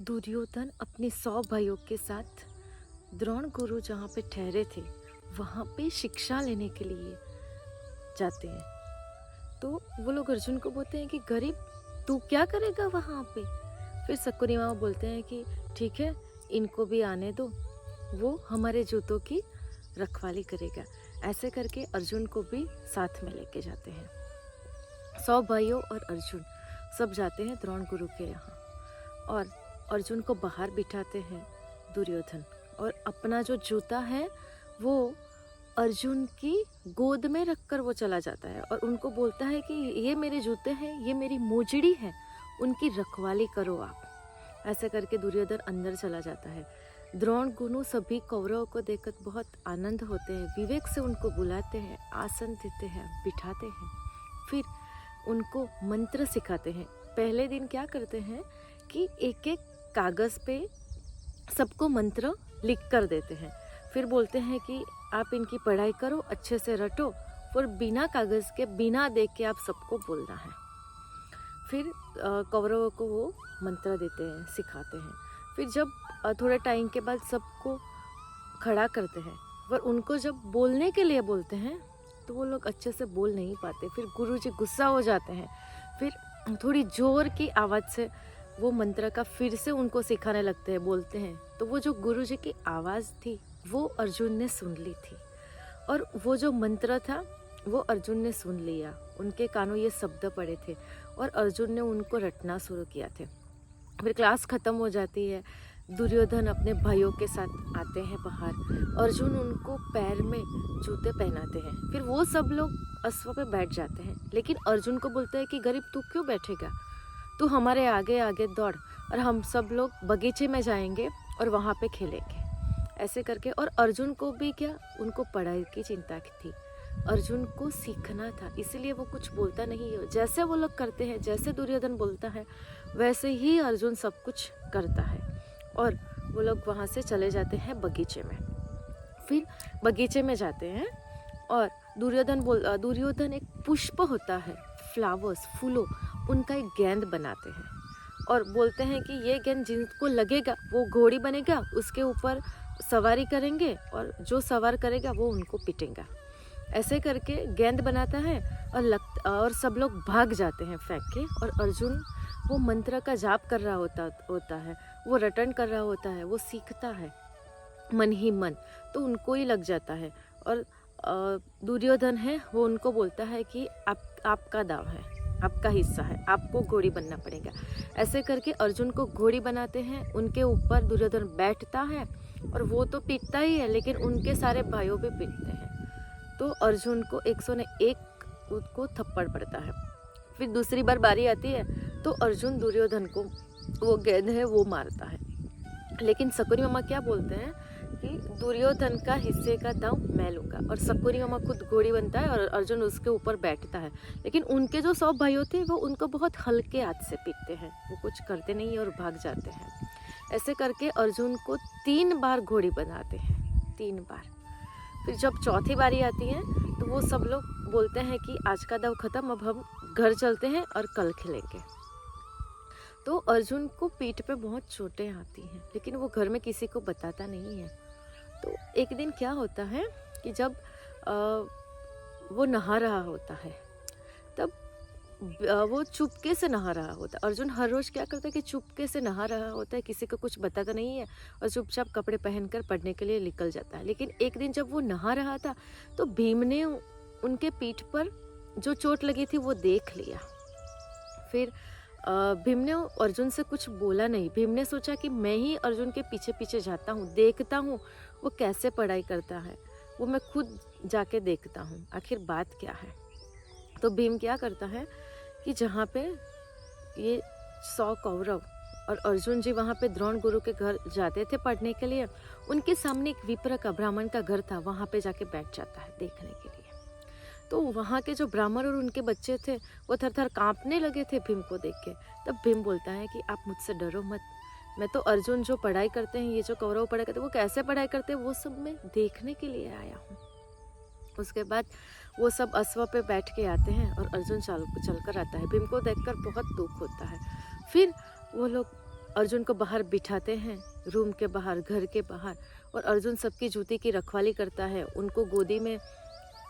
दुर्योधन अपने 100 भाइयों के साथ द्रोण गुरु जहाँ पे ठहरे थे वहाँ पे शिक्षा लेने के लिए जाते हैं। तो वो लोग अर्जुन को बोलते हैं कि गरीब तू क्या करेगा वहाँ पे। फिर शकुनी मामा बोलते हैं कि ठीक है, इनको भी आने दो, वो हमारे जूतों की रखवाली करेगा। ऐसे करके अर्जुन को भी साथ में लेके जाते हैं। 100 भाइयों और अर्जुन सब जाते हैं द्रोण गुरु के यहाँ और अर्जुन को बाहर बिठाते हैं दुर्योधन, और अपना जो जूता है वो अर्जुन की गोद में रखकर वो चला जाता है और उनको बोलता है कि ये मेरे जूते हैं, ये मेरी मोजड़ी है, उनकी रखवाली करो आप। ऐसे करके दुर्योधन अंदर चला जाता है। द्रोण गुरु सभी कौरवों को देखकर बहुत आनंद होते हैं, विवेक से उनको बुलाते हैं, आसन देते हैं, बिठाते हैं, फिर उनको मंत्र सिखाते हैं। पहले दिन क्या करते हैं कि एक एक कागज़ पे सबको मंत्र लिख कर देते हैं, फिर बोलते हैं कि आप इनकी पढ़ाई करो, अच्छे से रटो, और बिना कागज़ के बिना देख के आप सबको बोलना है। फिर कौरवों को वो मंत्र देते हैं, सिखाते हैं। फिर जब थोड़े टाइम के बाद सबको खड़ा करते हैं और उनको जब बोलने के लिए बोलते हैं तो वो लोग अच्छे से बोल नहीं पाते। फिर गुरुजी गुस्सा हो जाते हैं, फिर थोड़ी जोर की आवाज़ से वो मंत्र का फिर से उनको सिखाने लगते हैं, बोलते हैं। तो वो जो गुरुजी की आवाज़ थी वो अर्जुन ने सुन ली थी और वो जो मंत्र था वो अर्जुन ने सुन लिया। उनके कानों ये शब्द पड़े थे और अर्जुन ने उनको रटना शुरू किया थे। फिर क्लास ख़त्म हो जाती है, दुर्योधन अपने भाइयों के साथ आते हैं बाहर। अर्जुन उनको पैर में जूते पहनाते हैं, फिर वो सब लोग अश्व पे बैठ जाते हैं। लेकिन अर्जुन को बोलते हैं कि गरीब तू क्यों बैठेगा, तू हमारे आगे आगे दौड़ और हम सब लोग बगीचे में जाएंगे और वहाँ पे खेलेंगे। ऐसे करके, और अर्जुन को भी क्या, उनको पढ़ाई की चिंता थी, अर्जुन को सीखना था, इसीलिए वो कुछ बोलता नहीं है। जैसे वो लोग करते हैं, जैसे दुर्योधन बोलता है वैसे ही अर्जुन सब कुछ करता है और वो लोग वहाँ से चले जाते हैं बगीचे में। फिर बगीचे में जाते हैं और दुर्योधन एक पुष्प होता है, फ्लावर्स, फूलों, उनका एक गेंद बनाते हैं और बोलते हैं कि ये गेंद जिनको लगेगा वो घोड़ी बनेगा, उसके ऊपर सवारी करेंगे और जो सवार करेगा वो उनको पिटेगा। ऐसे करके गेंद बनाता है और सब लोग भाग जाते हैं फेंक के, और अर्जुन वो मंत्र का जाप कर रहा होता है, वो रटन कर रहा होता है, वो सीखता है मन ही मन, तो उनको ही लग जाता है। और दुर्योधन है वो उनको बोलता है कि आपका दाव है, आपका हिस्सा है, आपको घोड़ी बनना पड़ेगा। ऐसे करके अर्जुन को घोड़ी बनाते हैं, उनके ऊपर दुर्योधन बैठता है और वो तो पीटता ही है लेकिन उनके सारे भाइयों भी पीटते हैं। तो अर्जुन को 101 उसको थप्पड़ पड़ता है। फिर दूसरी बार बारी आती है तो अर्जुन दुर्योधन को वो गेंद है वो मारता है, लेकिन शकुनी मामा क्या बोलते हैं कि दुर्योधन का हिस्से का दांव मैं लूँगा, और शकुनी मामा खुद घोड़ी बनता है और अर्जुन उसके ऊपर बैठता है। लेकिन उनके जो 100 भाइयों थे वो उनको बहुत हल्के हाथ से पीटते हैं, वो कुछ करते नहीं और भाग जाते हैं। ऐसे करके अर्जुन को 3 बार घोड़ी बनाते हैं, 3 बार। फिर जब चौथी बारी आती है तो वो सब लोग बोलते हैं कि आज का दाव खत्म, अब हम घर चलते हैं और कल खेलेंगे। तो अर्जुन को पीठ पे बहुत चोटें आती हैं लेकिन वो घर में किसी को बताता नहीं है। तो एक दिन क्या होता है कि जब वो नहा रहा होता है तब वो चुपके से नहा रहा होता है। अर्जुन हर रोज़ क्या करता है कि चुपके से नहा रहा होता है, किसी को कुछ बताता नहीं है और चुपचाप कपड़े पहनकर पढ़ने के लिए निकल जाता है। लेकिन एक दिन जब वो नहा रहा था तो भीम ने उनके पीठ पर जो चोट लगी थी वो देख लिया। फिर भीम ने अर्जुन से कुछ बोला नहीं। भीम ने सोचा कि मैं ही अर्जुन के पीछे पीछे जाता हूँ, देखता हूँ वो कैसे पढ़ाई करता है, वो मैं खुद जाके देखता हूँ आखिर बात क्या है। तो भीम क्या करता है कि जहाँ पे ये 100 कौरव और अर्जुन जी वहाँ पे द्रोण गुरु के घर जाते थे पढ़ने के लिए, उनके सामने एक विप्र का, ब्राह्मण का घर था, वहाँ पे जाके बैठ जाता है देखने के लिए। तो वहाँ के जो ब्राह्मण और उनके बच्चे थे वो थर थर काँपने लगे थे भीम को देख के। तब भीम बोलता है कि आप मुझसे डरो मत, मैं तो अर्जुन जो पढ़ाई करते हैं, ये जो कौरव पढ़ाई करते हैं, वो कैसे पढ़ाई करते हैं वो सब मैं देखने के लिए आया हूँ। उसके बाद वो सब अश्व पे बैठ के आते हैं और अर्जुन चल कर आता है। भीम को देखकर बहुत दुख होता है। फिर वो लोग अर्जुन को बाहर बिठाते हैं, रूम के बाहर, घर के बाहर, और अर्जुन सबकी जूती की रखवाली करता है। उनको गोदी में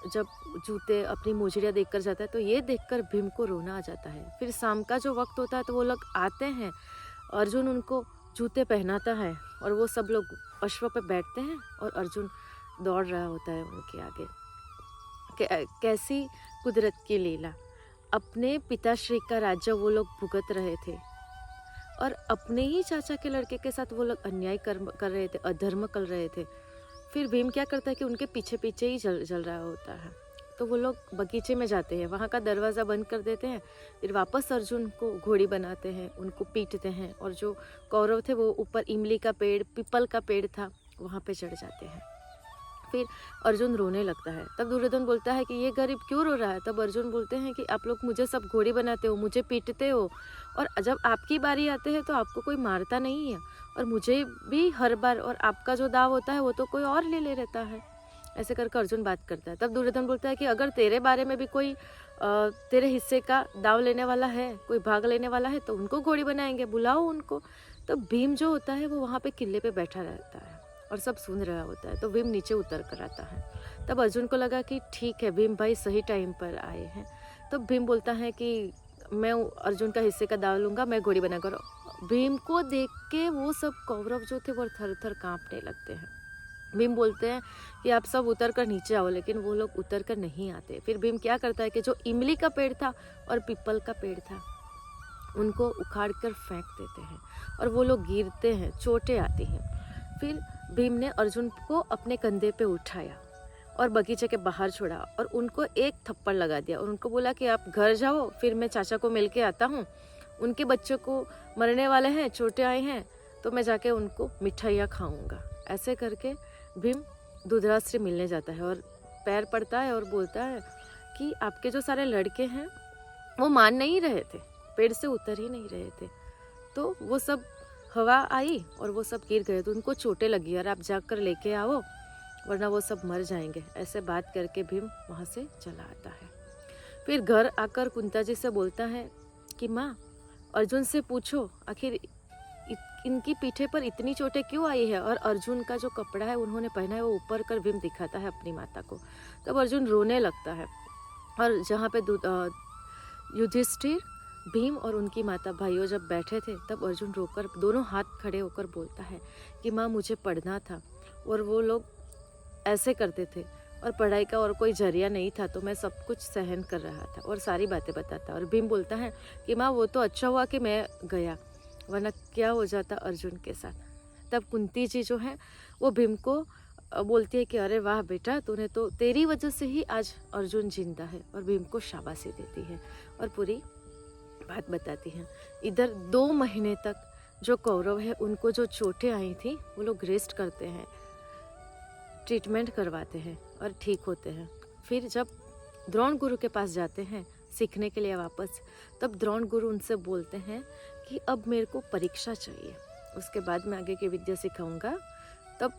जब जूते अपनी मोजड़ियाँ देखकर जाता है तो ये देखकर भीम को रोना आ जाता है। फिर शाम का जो वक्त होता है तो वो लोग आते हैं, अर्जुन उनको जूते पहनाता है और वो सब लोग अश्व पे बैठते हैं और अर्जुन दौड़ रहा होता है उनके आगे। कैसी कुदरत की लीला। अपने पिताश्री का राज्य वो लोग भुगत रहे थे और अपने ही चाचा के लड़के के साथ वो लोग अन्याय कर रहे थे, अधर्म कर रहे थे। फिर भीम क्या करता है कि उनके पीछे पीछे ही जल रहा होता है। तो वो लोग बगीचे में जाते हैं, वहाँ का दरवाज़ा बंद कर देते हैं, फिर वापस अर्जुन को घोड़ी बनाते हैं, उनको पीटते हैं, और जो कौरव थे वो ऊपर इमली का पेड़, पीपल का पेड़ था, वहाँ पे चढ़ जाते हैं। फिर अर्जुन रोने लगता है। तब दुर्योधन बोलता है कि ये गरीब क्यों रो रहा है। तब अर्जुन बोलते हैं कि आप लोग मुझे सब घोड़ी बनाते हो, मुझे पीटते हो, और जब आपकी बारी आते हैं तो आपको कोई मारता नहीं है, और मुझे भी हर बार, और आपका जो दाव होता है वो तो कोई और ले रहता है। ऐसे करके अर्जुन बात करता है। तब दुर्योधन बोलता है कि अगर तेरे बारे में भी कोई तेरे हिस्से का दाव लेने वाला है, कोई भाग लेने वाला है, तो उनको घोड़ी बनाएंगे, बुलाओ उनको। तो भीम जो होता है वो वहाँ पे किले पे बैठा रहता है और सब सुन रहा होता है। तो भीम नीचे उतर कर आता है। तब अर्जुन को लगा कि ठीक है, भीम भाई सही टाइम पर आए हैं। तो भीम बोलता है कि मैं अर्जुन का हिस्से का दाव लूँगा, मैं घोड़ी बनाकर। भीम को देख के वो सब कौरव जो थे वो थर थर काँपने लगते हैं। भीम बोलते हैं कि आप सब उतर कर नीचे आओ, लेकिन वो लोग उतर कर नहीं आते। फिर भीम क्या करता है कि जो इमली का पेड़ था और पीपल का पेड़ था उनको उखाड़ कर फेंक देते हैं और वो लोग गिरते हैं, चोटें आती हैं। फिर भीम ने अर्जुन को अपने कंधे पे उठाया और बगीचे के बाहर छोड़ा और उनको एक थप्पड़ लगा दिया और उनको बोला कि आप घर जाओ, फिर मैं चाचा को मिल के आता हूँ, उनके बच्चों को मरने वाले हैं, चोटें आए हैं, तो मैं जाके उनको मिठाइयाँ खाऊंगा। ऐसे करके भीम धृतराष्ट्र से मिलने जाता है और पैर पड़ता है और बोलता है कि आपके जो सारे लड़के हैं वो मान नहीं रहे थे, पेड़ से उतर ही नहीं रहे थे, तो वो सब हवा आई और वो सब गिर गए, तो उनको चोटें लगी और आप जाकर लेके आओ वरना वो सब मर जाएंगे। ऐसे बात करके भीम वहाँ से चला आता है। फिर घर आकर कुंता जी से बोलता है कि माँ, अर्जुन से पूछो आखिर इनकी पीठे पर इतनी चोटें क्यों आई है। और अर्जुन का जो कपड़ा है उन्होंने पहना है वो ऊपर कर भीम दिखाता है अपनी माता को। तब अर्जुन रोने लगता है और जहाँ पे युधिष्ठिर, भीम और उनकी माता भाइयों जब बैठे थे तब अर्जुन रोकर दोनों हाथ खड़े होकर बोलता है कि माँ मुझे पढ़ना था और वो लोग ऐसे करते थे और पढ़ाई का और कोई जरिया नहीं था, तो मैं सब कुछ सहन कर रहा था और सारी बातें बताता। और भीम बोलता है कि माँ वो तो अच्छा हुआ कि मैं गया, वरना क्या हो जाता अर्जुन के साथ। तब कुंती जी जो है वो भीम को बोलती है कि अरे वाह बेटा, तूने तो, तेरी वजह से ही आज अर्जुन जिंदा है, और भीम को शाबाशी देती है और पूरी बात बताती है। इधर 2 महीने तक जो कौरव है उनको जो चोटें आई थी वो लोग रेस्ट करते हैं, ट्रीटमेंट करवाते हैं और ठीक होते हैं। फिर जब द्रोण गुरु के पास जाते हैं सीखने के लिए वापस, तब द्रोण गुरु उनसे बोलते हैं कि अब मेरे को परीक्षा चाहिए, उसके बाद मैं आगे की विद्या सिखाऊंगा। तब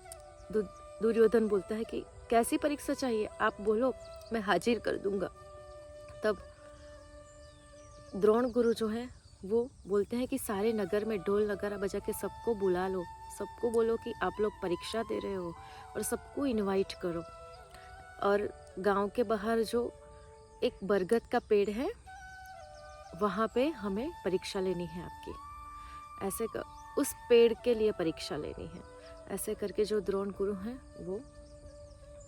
दुर्योधन बोलता है कि कैसी परीक्षा चाहिए, आप बोलो, मैं हाजिर कर दूंगा। तब द्रोण गुरु जो है वो बोलते हैं कि सारे नगर में ढोल नगारा बजा के सबको बुला लो, सबको बोलो कि आप लोग परीक्षा दे रहे हो और सबको इनवाइट करो। और गांव के बाहर जो एक बरगद का पेड़ है वहाँ पे हमें परीक्षा लेनी है आपकी, ऐसे उस पेड़ के लिए परीक्षा लेनी है। ऐसे करके जो द्रोण गुरु हैं वो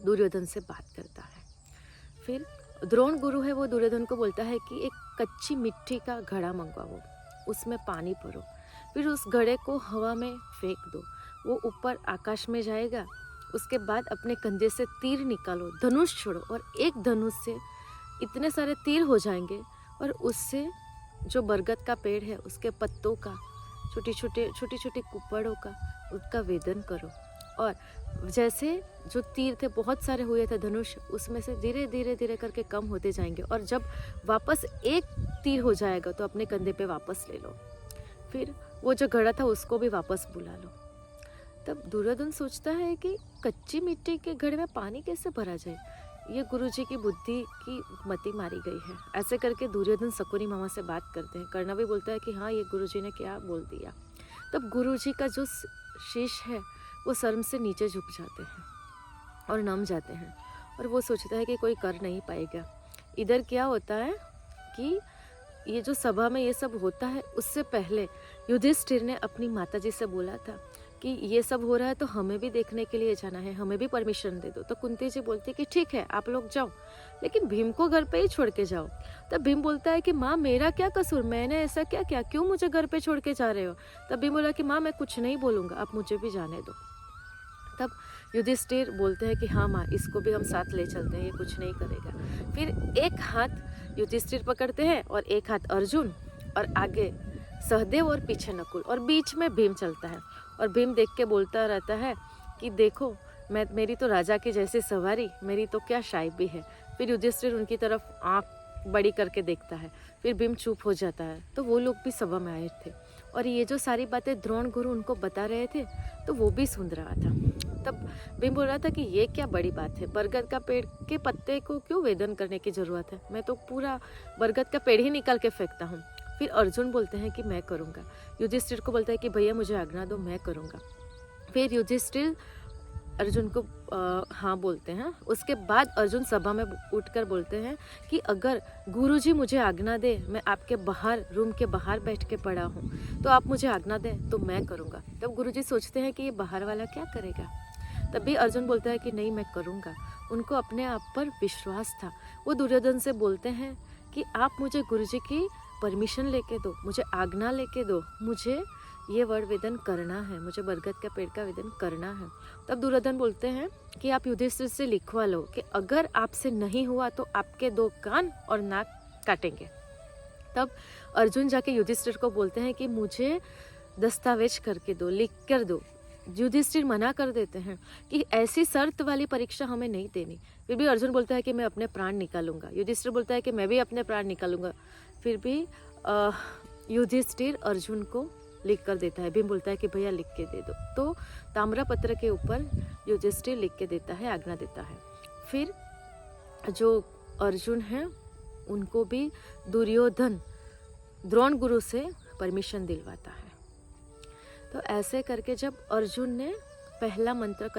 दुर्योधन से बात करता है। फिर द्रोण गुरु है वो दुर्योधन को बोलता है कि एक कच्ची मिट्टी का घड़ा मंगवाओ, उसमें पानी भरो, फिर उस घड़े को हवा में फेंक दो, वो ऊपर आकाश में जाएगा। उसके बाद अपने कंधे से तीर निकालो, धनुष छोड़ो, और एक धनुष से इतने सारे तीर हो जाएंगे और उससे जो बरगद का पेड़ है उसके पत्तों का, छोटी छोटी कुप्पड़ों का, उसका वेदन करो। और जैसे जो तीर थे बहुत सारे हुए थे धनुष, उसमें से धीरे धीरे करके कम होते जाएंगे और जब वापस एक तीर हो जाएगा तो अपने कंधे पे वापस ले लो। फिर वो जो घड़ा था उसको भी वापस बुला लो। तब दुर्योधन सोचता है कि कच्ची मिट्टी के घड़े में पानी कैसे भरा जाए, ये गुरुजी की बुद्धि की मति मारी गई है। ऐसे करके दुर्योधन शकुनी मामा से बात करते हैं। कर्ण भी बोलता है कि हाँ, ये गुरुजी ने क्या बोल दिया। तब गुरुजी का जो शीश है वो शर्म से नीचे झुक जाते हैं और नम जाते हैं, और वो सोचता है कि कोई कर नहीं पाएगा। इधर क्या होता है कि ये जो सभा में ये सब होता है, उससे पहले युधिष्ठिर ने अपनी माताजी से बोला था कि ये सब हो रहा है तो हमें भी देखने के लिए जाना है, हमें भी परमिशन दे दो। तो कुंती जी बोलती है कि ठीक है आप लोग जाओ, लेकिन भीम को घर पे ही छोड़ के जाओ। तब भीम बोलता है कि माँ मेरा क्या कसूर, मैंने ऐसा क्या किया, क्यों मुझे घर पे छोड़ के जा रहे हो। तब भीम बोला कि माँ मैं कुछ नहीं बोलूँगा, आप मुझे भी जाने दो। तब युधिष्ठिर बोलते हैं कि हाँ माँ इसको भी हम साथ ले चलते हैं, ये कुछ नहीं करेगा। फिर एक हाथ युधिष्ठिर पकड़ते हैं और एक हाथ अर्जुन, और आगे सहदेव और पीछे नकुल, और बीच में भीम चलता है। और भीम देख के बोलता रहता है कि देखो मेरी तो राजा की जैसी सवारी, मेरी तो क्या शाइबी है। फिर युधिष्ठिर उनकी तरफ आँख बड़ी करके देखता है, फिर भीम चुप हो जाता है। तो वो लोग भी सभा में आए थे और ये जो सारी बातें द्रोण गुरु उनको बता रहे थे तो वो भी सुन रहा था। तब भीम बोल रहा था कि ये क्या बड़ी बात है, बरगद का पेड़ के पत्ते को क्यों वेदन करने की जरूरत है, मैं तो पूरा बरगद का पेड़ ही निकाल के फेंकता हूँ। फिर अर्जुन बोलते हैं कि मैं करूँगा। युधिष्ठिर को बोलता है कि भैया मुझे आज्ञा दो, मैं करूँगा। फिर युधिष्ठिर अर्जुन को हाँ बोलते हैं। उसके बाद अर्जुन सभा में उठकर बोलते हैं कि अगर गुरुजी मुझे आज्ञा दे, मैं आपके बाहर रूम के बाहर बैठ के पड़ा हूँ, तो आप मुझे आज्ञा दें तो मैं करूँगा। तब गुरुजी सोचते हैं कि ये बाहर वाला क्या करेगा। तब भी अर्जुन बोलता है कि नहीं मैं करूँगा। उनको अपने आप पर विश्वास था। वो दुर्योधन से बोलते हैं कि आप मुझे गुरुजी की परमिशन लेके दो, मुझे आज्ञा लेके दो, मुझे ये वर वेदन करना है, मुझे बरगद का पेड़ का वेदन करना है। तब दुर्योधन बोलते हैं कि आप युधिष्ठिर से लिखवा लो कि अगर आपसे नहीं हुआ तो आपके 2 कान और नाक काटेंगे। तब अर्जुन जाके युधिष्ठिर को बोलते हैं कि मुझे दस्तावेज करके दो, लिख कर दो। युधिष्ठिर मना कर देते हैं कि ऐसी शर्त वाली परीक्षा हमें नहीं देनी। फिर भी अर्जुन बोलता है कि मैं अपने प्राण निकालूंगा। युधिष्ठिर बोलता है कि मैं भी अपने प्राण निकालूंगा। फिर भी युधिष्ठिर अर्जुन को लिख कर देता है। भीम बोलता है कि भैया लिख के दे दो। तो ताम्रपत्र के ऊपर युधिष्ठिर लिख के देता है, आज्ञा देता है। फिर जो अर्जुन है उनको भी दुर्योधन द्रोण गुरु से परमिशन दिलवाता है। तो ऐसे करके जब अर्जुन ने पहला मंत्र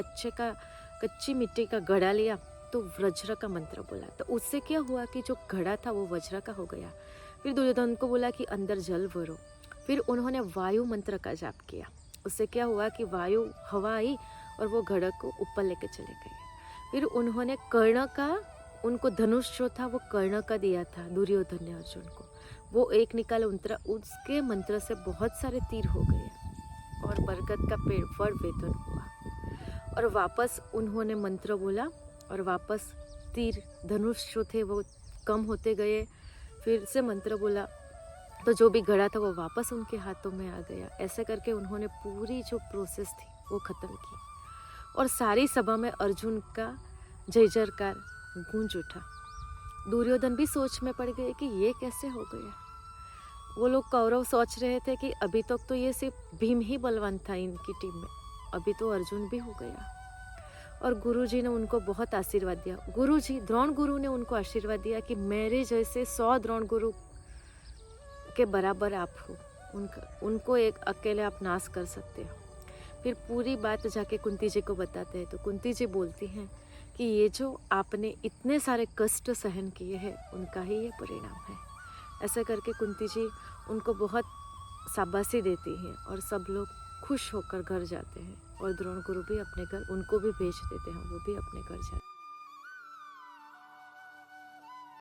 कच्ची मिट्टी का घड़ा लिया तो वज्र का मंत्र बोला। तो उससे क्या हुआ कि जो घड़ा था वो वज्र का हो गया। फिर दुर्योधन को बोला कि अंदर जल भरो। फिर उन्होंने वायु मंत्र का जाप किया। उससे क्या हुआ कि वायु हवा आई और वो घड़ा को ऊपर लेके चले गए। फिर उन्होंने कर्ण का, उनको धनुष जो था वो कर्ण का दिया था दुर्योधन ने अर्जुन को, वो एक निकाला मंत्र, उसके मंत्र से बहुत सारे तीर हो गए और बरगद का पेड़ वर वेदन हुआ। और वापस उन्होंने मंत्र बोला और वापस तीर धनुष जो थे वो कम होते गए। फिर से मंत्र बोला तो जो भी घड़ा था वो वापस उनके हाथों में आ गया। ऐसे करके उन्होंने पूरी जो प्रोसेस थी वो ख़त्म की और सारी सभा में अर्जुन का जय जयकार गूंज उठा। दुर्योधन भी सोच में पड़ गए कि ये कैसे हो गया। वो लोग कौरव सोच रहे थे कि अभी तक तो ये सिर्फ भीम ही बलवान था इनकी टीम में, अभी तो अर्जुन भी हो गया। और गुरुजी ने उनको बहुत आशीर्वाद दिया। गुरुजी द्रोण गुरु ने उनको आशीर्वाद दिया कि मेरे जैसे 100 द्रोण गुरु के बराबर आप हो, उनको एक अकेले आप नाश कर सकते हो। फिर पूरी बात जाके कुंती जी को बताते हैं तो कुंती जी बोलती हैं कि ये जो आपने इतने सारे कष्ट सहन किए हैं उनका ही ये परिणाम है। ऐसा करके कुंती जी उनको बहुत शाबाशी देती हैं और सब लोग खुश होकर घर जाते हैं और द्रोण गुरु भी अपने घर उनको भी भेज देते हैं, वो भी अपने घर जाते हैं।